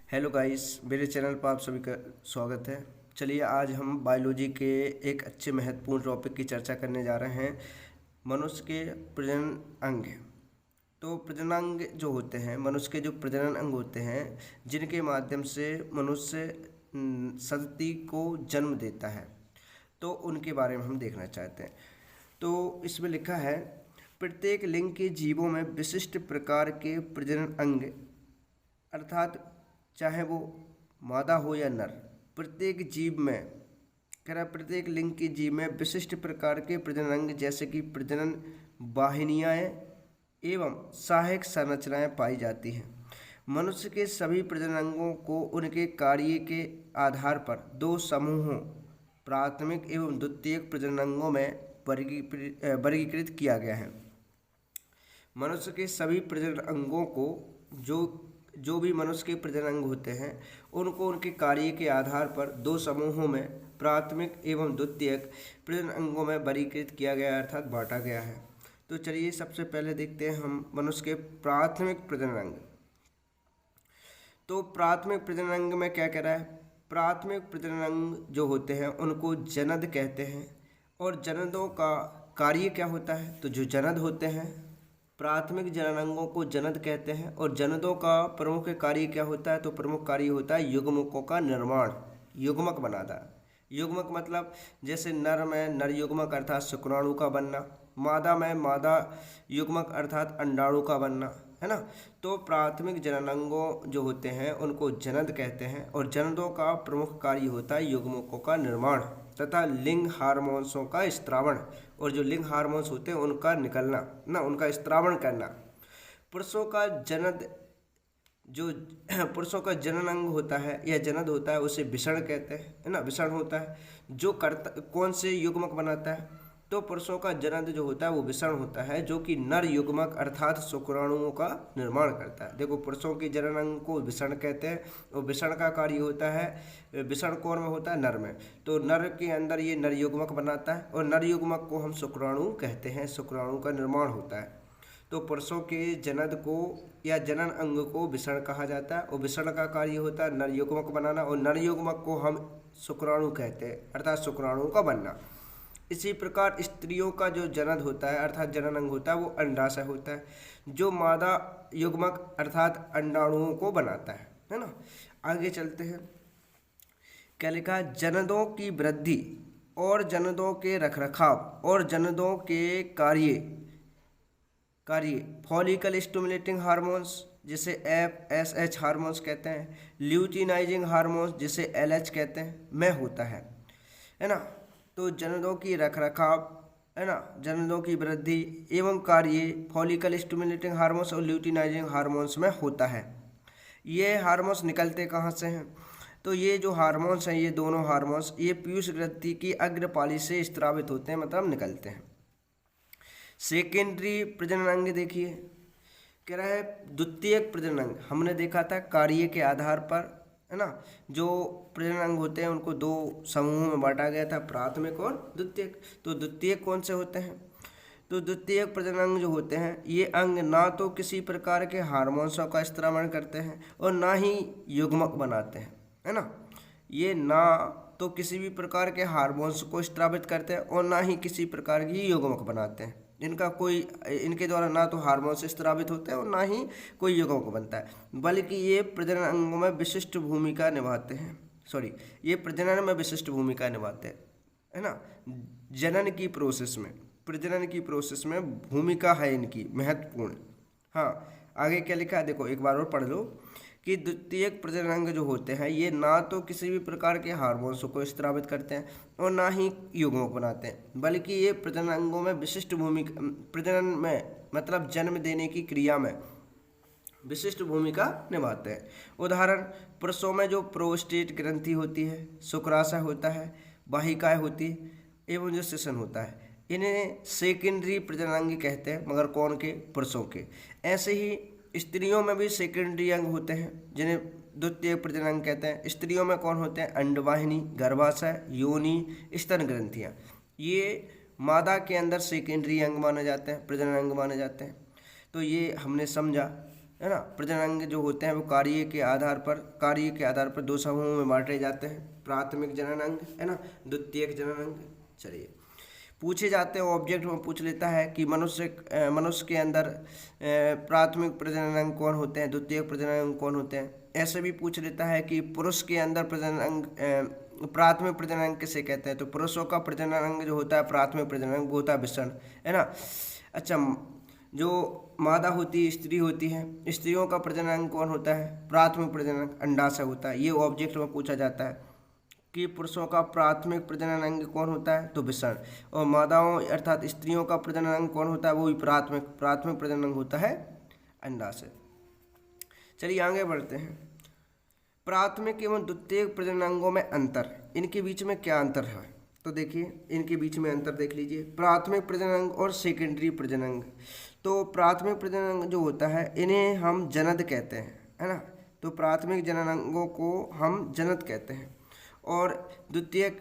Hello guys, मेरे channel पर आप सभी का स्वागत है। चलिए आज हम बायोलॉजी के एक अच्छे महत्वपूर्ण टॉपिक की चर्चा करने जा रहे हैं, मनुष्य के प्रजनन अंग। तो प्रजननांग जो होते हैं, मनुष्य के जो प्रजनन अंग होते हैं, जिनके माध्यम से मनुष्य संतति को जन्म देता है, तो उनके बारे में हम देखना चाहते हैं। तो इसमें लिखा है, प्रत्येक लिंग के जीवों में विशिष्ट प्रकार के प्रजनन अंग, अर्थात चाहे वो मादा हो या नर, प्रत्येक जीव में कह रहा है, प्रत्येक लिंग के जीव में विशिष्ट प्रकार के प्रजनन अंग जैसे कि प्रजनन वाहिनियाँ एवं सहायक संरचनाएं पाई जाती हैं। मनुष्य के सभी प्रजनन अंगों को उनके कार्य के आधार पर दो समूहों, प्राथमिक एवं द्वितीयक प्रजनन अंगों में वर्गीकृत किया गया है। मनुष्य के सभी प्रजनन अंगों को जो भी मनुष्य के प्रजनन अंग होते हैं, उनको उनके कार्य के आधार पर दो समूहों में, प्राथमिक एवं द्वितीयक प्रजनन अंगों में वर्गीकृत किया गया है, अर्थात बांटा गया है। तो चलिए सबसे पहले देखते हैं हम मनुष्य के प्राथमिक प्रजनन अंग। तो प्राथमिक प्रजनन अंग में क्या कह रहा है, प्राथमिक प्रजनन अंग जो होते हैं उनको जनद कहते हैं। और जनदों का कार्य क्या होता है, तो जो जनद होते हैं, प्राथमिक जनन अंगों को जनद कहते हैं। और जनदों का प्रमुख कार्य क्या होता है, तो प्रमुख कार्य होता है युग्मकों का निर्माण, युग्मक बनाना। युग्मक मतलब जैसे नर में नर युग्मक अर्थात शुक्राणु का बनना, मादा में मादा युग्मक अर्थात अंडाणु का बनना, है ना। तो प्राथमिक जननांगों जो होते हैं उनको जनद कहते हैं। और जनदों का प्रमुख कार्य होता है युग्मकों का निर्माण तथा लिंग हार्मोन्सों का स्त्रावण। और जो लिंग हार्मोन्स होते हैं उनका निकलना ना, उनका स्त्रावण करना। पुरुषों का जनद, जो पुरुषों का जनन अंग होता है या जनद होता है, उसे विषण कहते हैं, है ना। विषण होता है जो करता, कौन से युग्मक बनाता है, तो पुरुषों का जनद जो होता है वो विषण होता है, जो कि नर युग्मक अर्थात शुक्राणुओं का निर्माण करता है। देखो, पुरुषों के जनन अंग को विषण कहते हैं और विषण का कार्य होता है, विषण कौन में होता है, नर में। तो नर के अंदर ये नर युग्मक बनाता है और नर युग्मक को हम शुक्राणु कहते हैं, शुक्राणु का निर्माण होता है। तो पुरुषों के जनद को या जनन अंग को विषण कहा जाता है और विषण का कार्य होता है नर युग्मक बनाना, और नर युग्मक को हम शुक्राणु कहते हैं, अर्थात शुक्राणु का बनना। इसी प्रकार स्त्रियों का जो जनद होता है अर्थात जनन अंग होता है वो अंडाशय होता है, जो मादा युग्मक अर्थात अंडाणुओं को बनाता है ना। आगे चलते हैं, क्या लिखा है, जनदों की वृद्धि और जनदों के रखरखाव और जनदों के कार्य फॉलिकल स्टिमुलेटिंग हार्मोन्स जिसे FSH हार्मोन्स कहते हैं, ल्यूटिनाइजिंग हार्मोन्स जिसे LH कहते हैं, में होता है ना। तो जनदों की रखरखाव, है ना, जनदों की वृद्धि एवं कार्य फॉलिकल स्टिमुलेटिंग हार्मोन्स और ल्यूटिनाइजिंग हार्मोन्स में होता है। ये हार्मोन्स निकलते कहाँ से हैं, तो ये जो हार्मोन्स हैं, ये दोनों हार्मोन्स ये पीयूष ग्रंथि की अग्रपाली से स्त्रावित होते हैं, मतलब निकलते हैं। सेकेंडरी प्रजनन अंग देखिए, कह रहा है द्वितीयक प्रजनन अंग हमने देखा था कार्य के आधार पर, है ना। जो प्रजनन अंग होते हैं उनको दो समूहों में बांटा गया था, प्राथमिक और द्वितीयक। तो द्वितीयक कौन से होते हैं, तो द्वितीयक प्रजनन अंग जो होते हैं ये अंग ना तो किसी प्रकार के हार्मोन्सों का स्त्रावण करते हैं और ना ही युग्मक बनाते हैं, है ना। ये ना तो किसी भी प्रकार के हार्मोन्स को स्त्रावित करते हैं और ना ही किसी प्रकार की युग्मक बनाते हैं। इनके द्वारा ना तो हार्मोन्स स्त्रावित होते हैं और ना ही कोई युग्मक बनता है, बल्कि ये प्रजनन अंगों में विशिष्ट भूमिका निभाते हैं। ये प्रजनन में विशिष्ट भूमिका निभाते हैं, है ना। प्रजनन की प्रोसेस में भूमिका है इनकी महत्वपूर्ण। हाँ, आगे क्या लिखा है देखो, एक बार और पढ़ लो कि द्वितीयक प्रजनन अंग जो होते हैं ये ना तो किसी भी प्रकार के हार्मोन्स को स्त्रावित करते हैं और ना ही युग्मक बनाते हैं, बल्कि ये प्रजनन अंगों में विशिष्ट भूमिका, प्रजनन में मतलब जन्म देने की क्रिया में विशिष्ट भूमिका निभाते हैं। उदाहरण, पुरुषों में जो प्रोस्टेट ग्रंथि होती है, शुक्राशय होता है, वाहिकाएँ होती है एवं जो सेशन होता है, इन्हें सेकेंडरी प्रजनन अंग कहते हैं, मगर कौन के, पुरुषों के। ऐसे ही स्त्रियों में भी सेकेंडरी अंग होते हैं जिन्हें द्वितीय प्रजनन अंग कहते हैं। स्त्रियों में कौन होते हैं, अंडवाहिनी, गर्भाशय, योनि, स्तन ग्रंथियाँ। ये मादा के अंदर सेकेंडरी अंग माने जाते हैं, प्रजनन अंग माने जाते हैं। तो ये हमने समझा है ना। प्रजनन अंग जो होते हैं वो कार्य के आधार पर दो समूहों में बांटे जाते हैं, प्राथमिक जनन अंग, है ना, द्वितीयक जनन अंग। चलिए पूछे जाते हैं, ऑब्जेक्ट में पूछ लेता है कि मनुष्य के अंदर प्राथमिक प्रजनन अंग कौन होते हैं, द्वितीयक प्रजनन अंग कौन होते हैं। ऐसे भी पूछ लेता है कि पुरुष के अंदर प्रजनन अंग प्राथमिक प्रजनन अंग किसे कहते हैं, तो पुरुषों का प्रजनन अंग जो होता है प्राथमिक प्रजनन अंग वो होता है वृषण, है ना। अच्छा, जो मादा होती है, स्त्री होती है, स्त्रियों का प्रजनन अंग कौन होता है, प्राथमिक प्रजनन अंग अंडाशय होता है। ये ऑब्जेक्ट में पूछा जाता है कि पुरुषों का प्राथमिक प्रजनन अंग कौन होता है, तो वृषण, और मादाओं अर्थात स्त्रियों का प्रजनन अंग कौन होता है, वो भी प्राथमिक प्रजनन अंग होता है अंडाशय। चलिए आगे बढ़ते हैं। प्राथमिक एवं द्वितीयक प्रजनन अंगों में अंतर, इनके बीच में क्या अंतर है, तो देखिए इनके बीच में अंतर देख लीजिए, प्राथमिक प्रजनन अंग और सेकेंडरी प्रजनन अंग। तो प्राथमिक प्रजनन अंग जो होता है इन्हें हम जनद कहते हैं, है ना। तो प्राथमिक जनन अंगों को हम जनद कहते हैं, और द्वितीयक,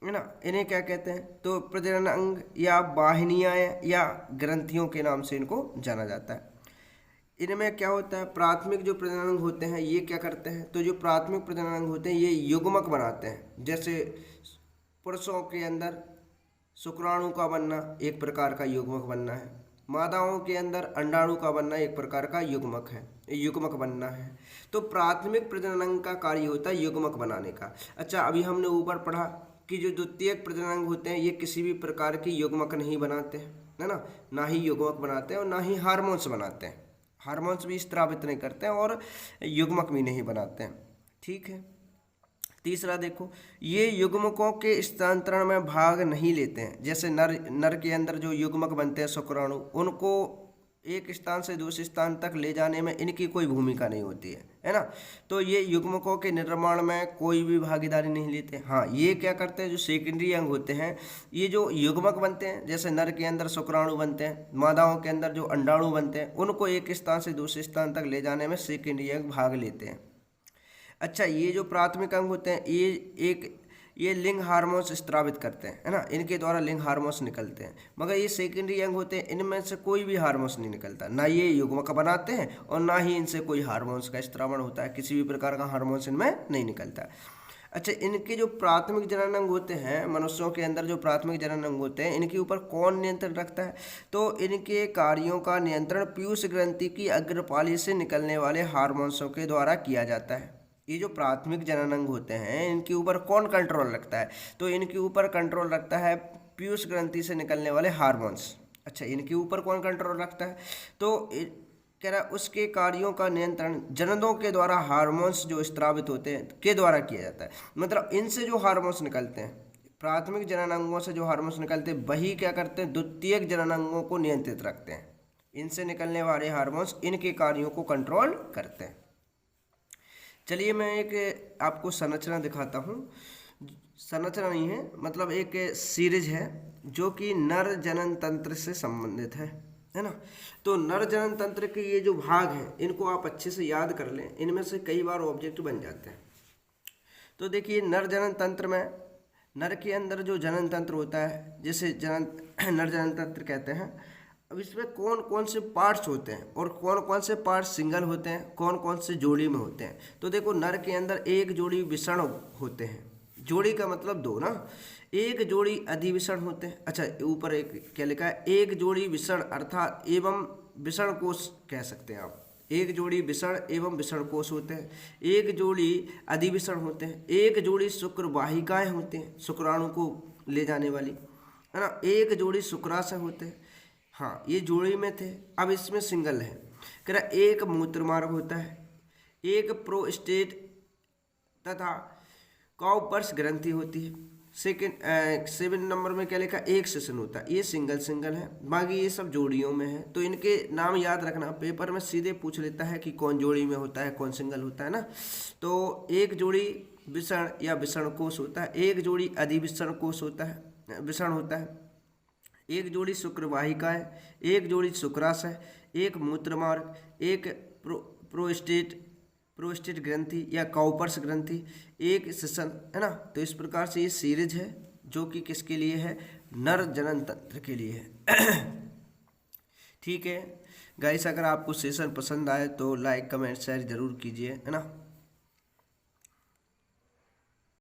है ना, इन्हें क्या कहते हैं, तो प्रजनन अंग या वाहिनियाँ या ग्रंथियों के नाम से इनको जाना जाता है। इनमें क्या होता है, प्राथमिक जो प्रजनन अंग होते हैं ये क्या करते हैं, तो जो प्राथमिक प्रजनन अंग होते हैं ये युग्मक बनाते हैं। जैसे पुरुषों के अंदर शुक्राणु का बनना एक प्रकार का युग्मक बनना है, मादाओं के अंदर अंडाणु का बनना एक प्रकार का युग्मक बनना है। तो प्राथमिक प्रजनन अंग का कार्य होता है युग्मक बनाने का। अच्छा, अभी हमने ऊपर पढ़ा कि जो द्वितीयक प्रजनन अंग होते हैं ये किसी भी प्रकार की युग्मक नहीं बनाते हैं, है ना, ना ही युग्मक बनाते हैं और ना ही हार्मोन्स बनाते हैं, हार्मोन्स भी स्त्रावित नहीं करते हैं और युग्मक भी नहीं बनाते हैं। ठीक है। तीसरा देखो, ये युग्मकों के स्थानांतरण में भाग नहीं लेते हैं। जैसे नर के अंदर जो युग्मक बनते हैं शुक्राणु, उनको एक स्थान से दूसरे स्थान तक ले जाने में इनकी कोई भूमिका नहीं होती है ना। तो ये युग्मकों के निर्माण में कोई भी भागीदारी नहीं लेते। हाँ, ये क्या करते हैं, जो सेकेंडरी अंग होते हैं, ये जो युग्मक बनते हैं, जैसे नर के अंदर शुक्राणु बनते हैं, मादाओं के अंदर जो अंडाणु बनते हैं, उनको एक स्थान से दूसरे स्थान तक ले जाने में सेकेंडरी अंग भाग लेते हैं। अच्छा, ये जो प्राथमिक अंग होते हैं ये लिंग हार्मोन्स स्त्रावित करते हैं, है ना, इनके द्वारा लिंग हार्मोन्स निकलते हैं। मगर ये सेकेंडरी अंग होते हैं, इनमें से कोई भी हार्मोन्स नहीं निकलता, ना ये युग्मक बनाते हैं और ना ही इनसे कोई हार्मोन्स का स्त्रावण होता है, किसी भी प्रकार का हार्मोन्स इनमें नहीं निकलता। अच्छा, इनके जो प्राथमिक जनन अंग होते हैं, मनुष्यों के अंदर जो प्राथमिक जनन अंग होते हैं, इनके ऊपर कौन नियंत्रण रखता है, तो इनके कार्यों का नियंत्रण पीयूष ग्रंथि की अग्रपाली से निकलने वाले हार्मोन्सों के द्वारा किया जाता है। ये जो प्राथमिक जनन अंग होते हैं इनके ऊपर कौन कंट्रोल रखता है, तो इनके ऊपर कंट्रोल रखता है पीयूष ग्रंथि से निकलने वाले हार्मोन्स। अच्छा, इनके ऊपर कौन कंट्रोल रखता है, तो कह रहा उसके कार्यों का नियंत्रण जननों के द्वारा हार्मोन्स जो स्त्रावित होते हैं के द्वारा किया जाता है। मतलब इनसे जो हार्मोन्स निकलते हैं, प्राथमिक जनन अंगों से जो हार्मोन्स निकलते हैं, वही क्या करते हैं, द्वितीयक जनन अंगों को नियंत्रित रखते हैं। इनसे निकलने वाले हार्मोन्स इनके कार्यों को कंट्रोल करते हैं। चलिए मैं एक आपको संरचना दिखाता हूँ, संरचना नहीं है, मतलब एक सीरीज है जो कि नर जनन तंत्र से संबंधित है ना। तो नर जनन तंत्र के ये जो भाग हैं इनको आप अच्छे से याद कर लें, इनमें से कई बार ऑब्जेक्ट बन जाते हैं। तो देखिए, नर जनन तंत्र में नर के अंदर जो जनन तंत्र होता है जिसे नर जनन तंत्र कहते हैं। अब इसमें कौन कौन से पार्ट्स होते हैं और कौन कौन से पार्ट्स सिंगल होते हैं, कौन कौन से जोड़ी में होते हैं। तो देखो, नर के अंदर एक जोड़ी विषण होते हैं, जोड़ी का मतलब दो ना, एक जोड़ी अधिविषण होते हैं। अच्छा, ऊपर एक क्या लिखा है, एक जोड़ी विषण अर्थात एवं विषण कोश कह सकते हैं आप, एक जोड़ी विषण एवं विषण कोश होते हैं, एक जोड़ी अधिविषण होते हैं, एक जोड़ी शुक्र वाहिकाएँ होते हैं, शुक्राणु को ले जाने वाली, है ना, एक जोड़ी शुक्राशय होते हैं। हाँ, ये जोड़ी में थे, अब इसमें सिंगल है। कह रहा एक मूत्र मार्ग होता है, एक प्रोस्टेट तथा काउपर्स ग्रंथि होती है। 7 नंबर में क्या लिखा, एक सेशन होता है, ये सिंगल है, बाकी ये सब जोड़ियों में है। तो इनके नाम याद रखना, पेपर में सीधे पूछ लेता है कि कौन जोड़ी में होता है कौन सिंगल होता है ना। तो एक जोड़ी विषण या विषण कोश होता है, एक जोड़ी अधिविषण कोश होता है, विषण होता है, एक जोड़ी शुक्र वाहिकाएँ, एक जोड़ी शुक्राशय, एक मूत्रमार्ग, एक प्रोस्टेट ग्रंथि या काउपर्स ग्रंथि, एक सेशन, है ना। तो इस प्रकार से ये सीरीज है जो कि किसके लिए है, नर जनन तंत्र के लिए है। ठीक है। गाइस अगर आपको सेशन पसंद आए तो लाइक कमेंट शेयर ज़रूर कीजिए, है ना।